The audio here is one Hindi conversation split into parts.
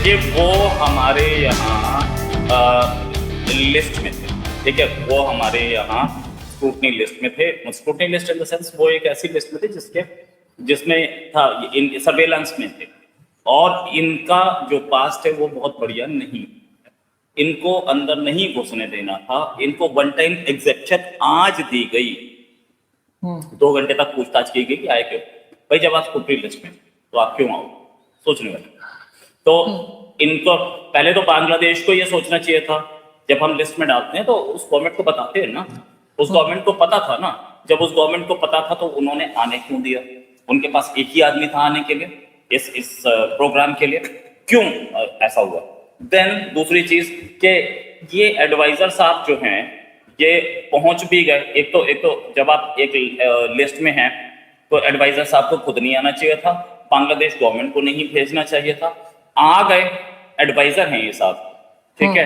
देखिए वो हमारे यहाँ लिस्ट में थे, ठीक है, वो हमारे यहाँ स्क्रूटनी लिस्ट में थे। Scrutiny list in the sense वो एक ऐसी लिस्ट में थे जिसमें था इन सर्वेलेंस में थे, और इनका जो पास्ट है वो बहुत बढ़िया नहीं, इनको अंदर नहीं घुसने देना था। इनको वन टाइम एग्जेप्शन आज दी गई, 2 घंटे तक पूछताछ की गई कि आए क्यों भाई, जब आप स्कूटरी लिस्ट में तो आप क्यों आओ, सोचने वाले। तो इनको पहले तो बांग्लादेश को ये सोचना चाहिए था, जब हम लिस्ट में डालते हैं तो उस गवर्नमेंट को बताते हैं ना, उस गवर्नमेंट को पता था ना, जब उस गवर्नमेंट को पता था तो उन्होंने आने क्यों दिया? उनके पास एक ही आदमी था आने के लिए, इस प्रोग्राम के लिए, क्यों ऐसा हुआ? देन दूसरी चीज कि ये एडवाइजर साहब जो हैं ये पहुंच भी गए। एक तो जब आप एक लिस्ट में हैं तो एडवाइजर साहब को खुद नहीं आना चाहिए था, बांग्लादेश गवर्नमेंट को नहीं भेजना चाहिए था, आ गए। एडवाइजर हैं ये साहब, ठीक है,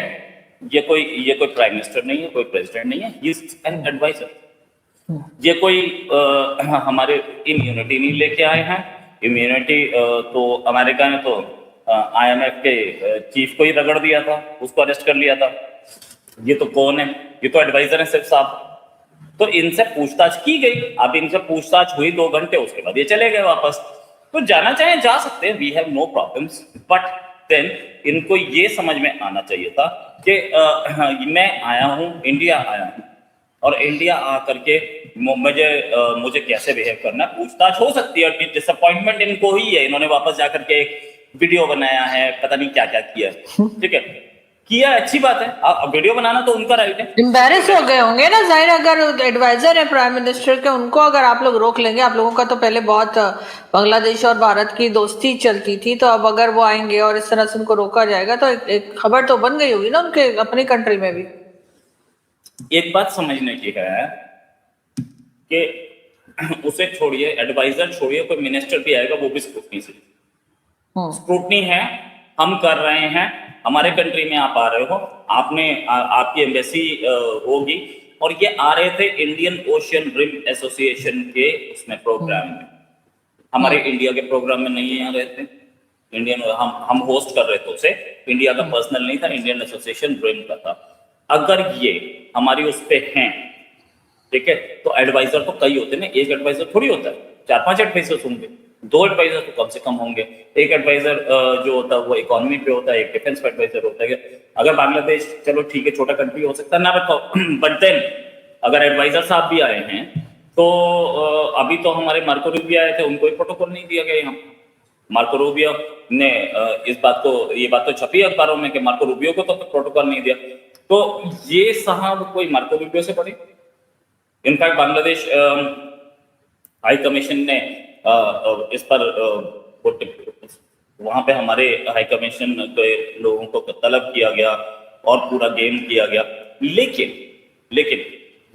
ये कोई प्राइम मिनिस्टर नहीं है, कोई प्रेसिडेंट नहीं है, ही इज एन एडवाइजर। ये कोई हमारे इम्यूनिटी नहीं लेके आए हैं। इम्यूनिटी तो अमेरिका ने तो IMF के चीफ को ही रगड़ दिया था, उसको अरेस्ट कर लिया था। ये तो कौन है? ये तो एडवाइजर है सिर्फ साहब। तो इनसे पूछताछ की गई, अब इनसे पूछताछ हुई 2 घंटे, उसके बाद ये चले गए वापस। तो जाना चाहे जा सकते हैं, we have no problems, but then इनको ये समझ में आना चाहिए था कि मैं आया हूँ, इंडिया आया हूँ, और इंडिया आकर के मुझे कैसे बिहेव करना है, पूछताछ हो सकती है। डिसअपॉइंटमेंट इनको ही है, इन्होंने वापस जाकर के एक वीडियो बनाया है, पता नहीं क्या क्या किया, ठीक है, किया, अच्छी बात है, वीडियो बनाना तो उनका राइट है। एम्बैरेस हो गए होंगे ना, जाहिर, अगर एडवाइजर है प्राइम मिनिस्टर के, उनको अगर आप लोग रोक लेंगे, आप लोगों का तो पहले बहुत बांग्लादेश और भारत की दोस्ती चलती थी, तो अब अगर वो आएंगे और इस तरह से उनको रोका जाएगा तो एक खबर तो बन गई होगी ना उनके अपनी कंट्री में भी। एक बात समझने की है कि उसे छोड़िए, एडवाइजर छोड़िए, कोई मिनिस्टर भी आएगा वो भी स्क्रूटनी से, स्क्रूटनी है, हम कर रहे हैं, हमारे कंट्री में आप आ रहे हो, आपने आपकी एम्बेसी होगी, और ये आ रहे थे इंडियन ओशियन रिम एसोसिएशन के उसमें प्रोग्राम में, हमारे इंडिया के प्रोग्राम में नहीं आ रहे थे। इंडियन हम होस्ट कर रहे थे उसे, इंडिया का पर्सनल नहीं था, इंडियन एसोसिएशन रिम का था। अगर ये हमारी उस पे हैं, ठीक है, तो एडवाइजर तो कई होते हैं, एक एडवाइजर थोड़ी होता है, 4-5 एडवाइजर होंगे, 2 एडवाइजर तो कम से कम होंगे। एक एडवाइजर जो होता है वो इकोनॉमी पे होता है, एक डिफेंस पे एडवाइजर होता है। अगर बांग्लादेश, चलो ठीक है, छोटा कंट्री हो सकता है ना रखो, बट देन अगर एडवाइजर साहब भी आए हैं तो अभी तो हमारे मार्को रूबियो आए थे, उनको ही प्रोटोकॉल नहीं दिया गया यहाँ। मार्को रूबियो ने ये बात तो छपी अखबारों में कि मार्को रूबियो को तो प्रोटोकॉल नहीं दिया। तो ये साहब कोई मार्को रूबियो से पढ़े? इनफैक्ट बांग्लादेश हाई कमीशन ने इस पर वहां पे हमारे हाई कमीशन के लोगों को तलब किया गया और पूरा गेम किया गया, लेकिन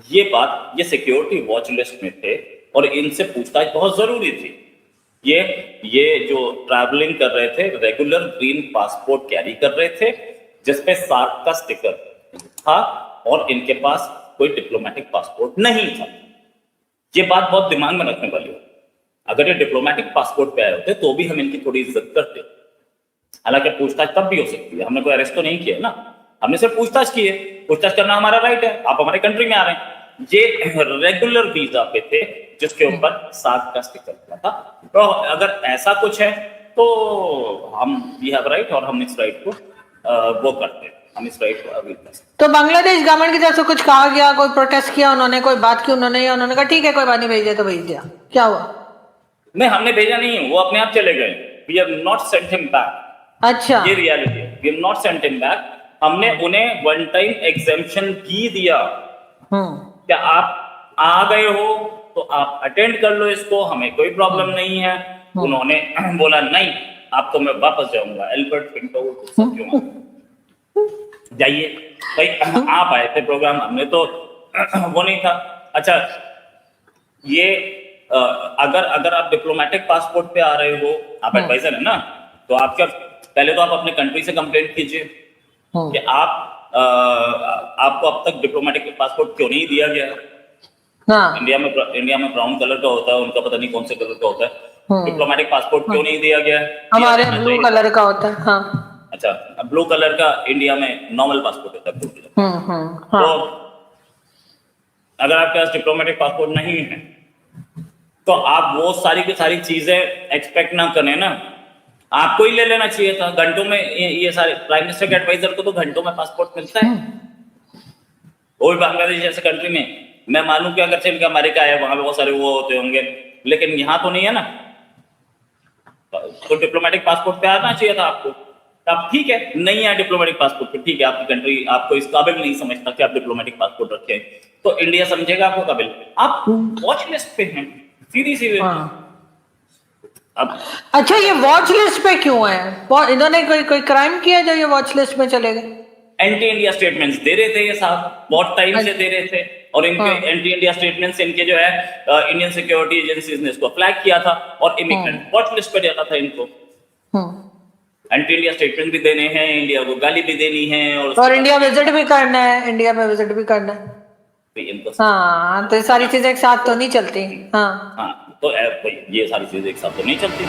ये सिक्योरिटी वॉच लिस्ट में थे और इनसे पूछताछ बहुत जरूरी थी। ये जो ट्रैवलिंग कर रहे थे, रेगुलर ग्रीन पासपोर्ट कैरी कर रहे थे जिसपे सार्क का स्टिकर था, और इनके पास कोई डिप्लोमेटिक पासपोर्ट नहीं था। ये बात बहुत दिमाग में रखने वाली है। अगर ये डिप्लोमेटिक पासपोर्ट पे आए होते तो भी हम इनकी थोड़ी इज्जत करते। हालांकि पूछताछ तब भी हो सकती है, हमने कोई अरेस्ट तो नहीं किया ना, हमने सिर्फ पूछताछ की है, पूछताछ करना हमारा राइट है। आप हमारे कंट्री में आ रहे हैं, ये रेगुलर वीजा पे थे जिसके ऊपर सार्क का स्टिकर लगा था। तो अगर ऐसा कुछ है तो हम वी हैव राइट, और हम इस राइट को वो करते हैं, हम इस राइट को अभी। तो बांग्लादेश गवर्नमेंट की तरफ से कुछ कहा गया, कोई प्रोटेस्ट किया उन्होंने, कोई बात की उन्होंने, या उन्होंने कहा ठीक है कोई बात नहीं, भेज दिया तो भेज दिया, क्या हुआ? नहीं, हमने भेजा नहीं, वो अपने आप चले गए। We have not sent him back. अच्छा, ये रियलिटी है, we have not sent him back. हमने उन्हें वन टाइम एग्जेम्पशन भी दिया, क्या आप आ गए हो तो आप अटेंड कर लो इसको, हमें कोई प्रॉब्लम नहीं है। उन्होंने बोला नहीं, आप तो मैं वापस जाऊंगा, एल्बर्ट पिंटो क्यों जाइए भाई, आप आए थे प्रोग्राम, हमने तो वो नहीं था। अच्छा, ये अगर आप डिप्लोमेटिक पासपोर्ट पे आ रहे हो, आप एडवाइजर है ना, तो आपका पहले तो आप अपने कंट्री से कंप्लेंट कीजिए कि आपको अब तक डिप्लोमेटिक पासपोर्ट क्यों नहीं दिया गया। हाँ। इंडिया में ब्राउन कलर का होता है, उनका पता नहीं कौन से कलर का होता है। डिप्लोमेटिक पासपोर्ट क्यों नहीं दिया गया? हमारे ब्लू कलर का होता है। हाँ, अच्छा, ब्लू कलर का इंडिया में नॉर्मल पासपोर्ट होता है, ब्लू कलर। हाँ। तो अगर आपके पास डिप्लोमेटिक पासपोर्ट नहीं है तो आप वो सारी की सारी चीजें एक्सपेक्ट ना करें ना, आपको ही ले लेना चाहिए था घंटों में। ये सारे प्राइम मिनिस्टर के एडवाइजर को तो घंटों में पासपोर्ट मिलता है। वो भी बांग्लादेश जैसे कंट्री में, मैं मानूं कि अगर चल के अमेरिका है वहां पे बहुत सारे वो होते होंगे, लेकिन यहाँ तो नहीं है ना। तो डिप्लोमेटिक पासपोर्ट पे आना चाहिए था आपको। अब ठीक है, नहीं है डिप्लोमेटिक पासपोर्ट पे, ठीक है, आपकी कंट्री आपको इस काबिल नहीं समझता कि आप डिप्लोमेटिक पासपोर्ट रखें, तो इंडिया समझेगा आपको काबिल। आप वॉच लिस्ट पे हैं, सीधी सी अब अच्छा, ये वॉच लिस्ट पे क्यों है? इन्होंने कोई क्राइम किया जो ये वॉच लिस्ट में चले गए? एंटी इंडिया स्टेटमेंट्स दे रहे थे ये साहब, बहुत टाइम से दे रहे थे, और इनके एंटी इंडिया स्टेटमेंट्स इनके जो है इंडियन सिक्योरिटी एजेंसीज ने इसको फ्लैग किया था और इमिग्रेंट वॉच लिस्ट पे डाला था इनको। एंटी इंडिया स्टेटमेंट भी देने हैं, इंडिया को गाली भी देनी है, और इंडिया विजिट भी करना है, इंडिया में विजिट भी करना है। हाँ, तो ये सारी चीजें एक साथ तो नहीं चलती। हाँ, तो ये सारी चीजें एक साथ तो नहीं चलती।